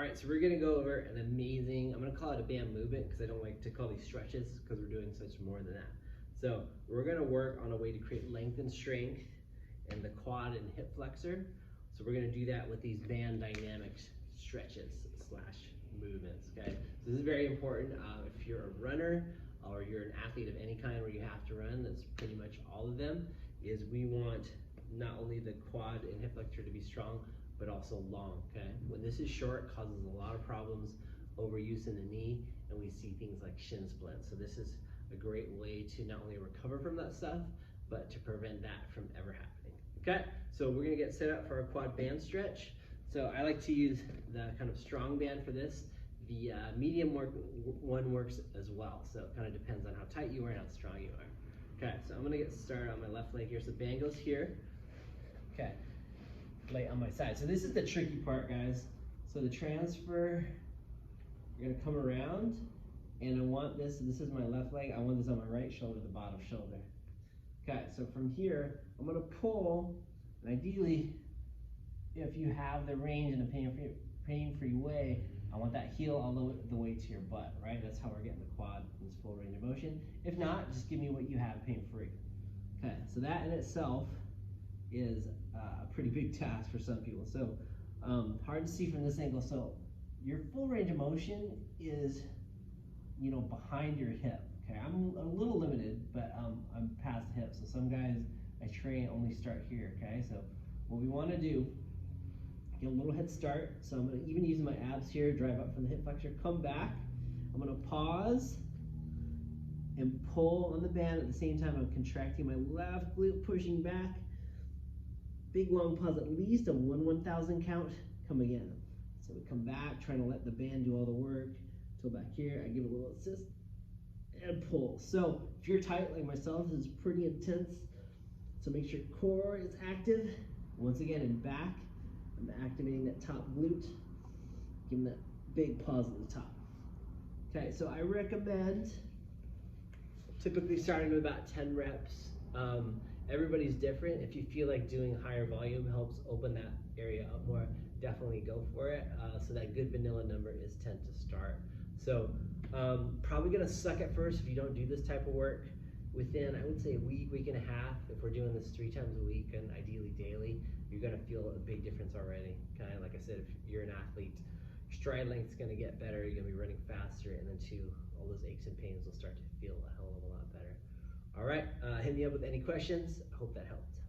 right, so we're gonna go over an amazing, I'm gonna call it a band movement because I don't like to call these stretches because we're doing such more than that. So we're gonna work on a way to create length and strength in the quad and hip flexor. So we're gonna do that with these band dynamics stretches slash movements, okay? So this is very important if you're a runner or you're an athlete of any kind where you have to run, that's pretty much all of them, is we want not only the quad and hip flexor to be strong, but also long, okay? When this is short, it causes a lot of problems, overuse in the knee, and we see things like shin splints. So this is a great way to not only recover from that stuff, but to prevent that from ever happening, okay? So we're gonna get set up for our quad band stretch. So I like to use the kind of strong band for this. The medium one works as well. So it kind of depends on how tight you are and how strong you are. Okay, so I'm gonna get started on my left leg here. So band goes here. Okay, lay on my side. So this is the tricky part, guys. So the transfer, you're gonna come around, and I want this is my left leg, I want this on my right shoulder, the bottom shoulder. Okay, so from here, I'm gonna pull, and ideally, if you have the range in a pain-free way, I want that heel all the way to your butt, right? That's how we're getting the quad in its full range of motion. If not, just give me what you have pain-free. Okay, so that in itself is a pretty big task for some people. So hard to see from this angle. So your full range of motion is, you know, behind your hip. Okay, I'm a little limited, but I'm past the hip. So some guys I train only start here. Okay, so what we want to do, get a little head start. So I'm going to even use my abs here, drive up from the hip flexor, come back. I'm going to pause and pull on the band. At the same time, I'm contracting my left glute, pushing back. Big long pause, at least a 1/1000 count. Come again. So we come back, trying to let the band do all the work. Till back here, I give a little assist and pull. So if you're tight like myself, this is pretty intense. So make sure your core is active. Once again, in back, I'm activating that top glute. Give them that big pause at the top. Okay, so I recommend typically starting with about 10 reps. Everybody's different. If you feel like doing higher volume helps open that area up more, definitely go for it. So that good vanilla number is 10 to start. So probably gonna suck at first if you don't do this type of work. Within, I would say, a week and a half, if we're doing this 3 times a week and ideally daily, you're gonna feel a big difference already. Kind of like I said, if you're an athlete, your stride length's gonna get better, you're gonna be running faster, and then too, all those aches and pains will start to feel a hell of a lot better. All right, hit me up with any questions. I hope that helped.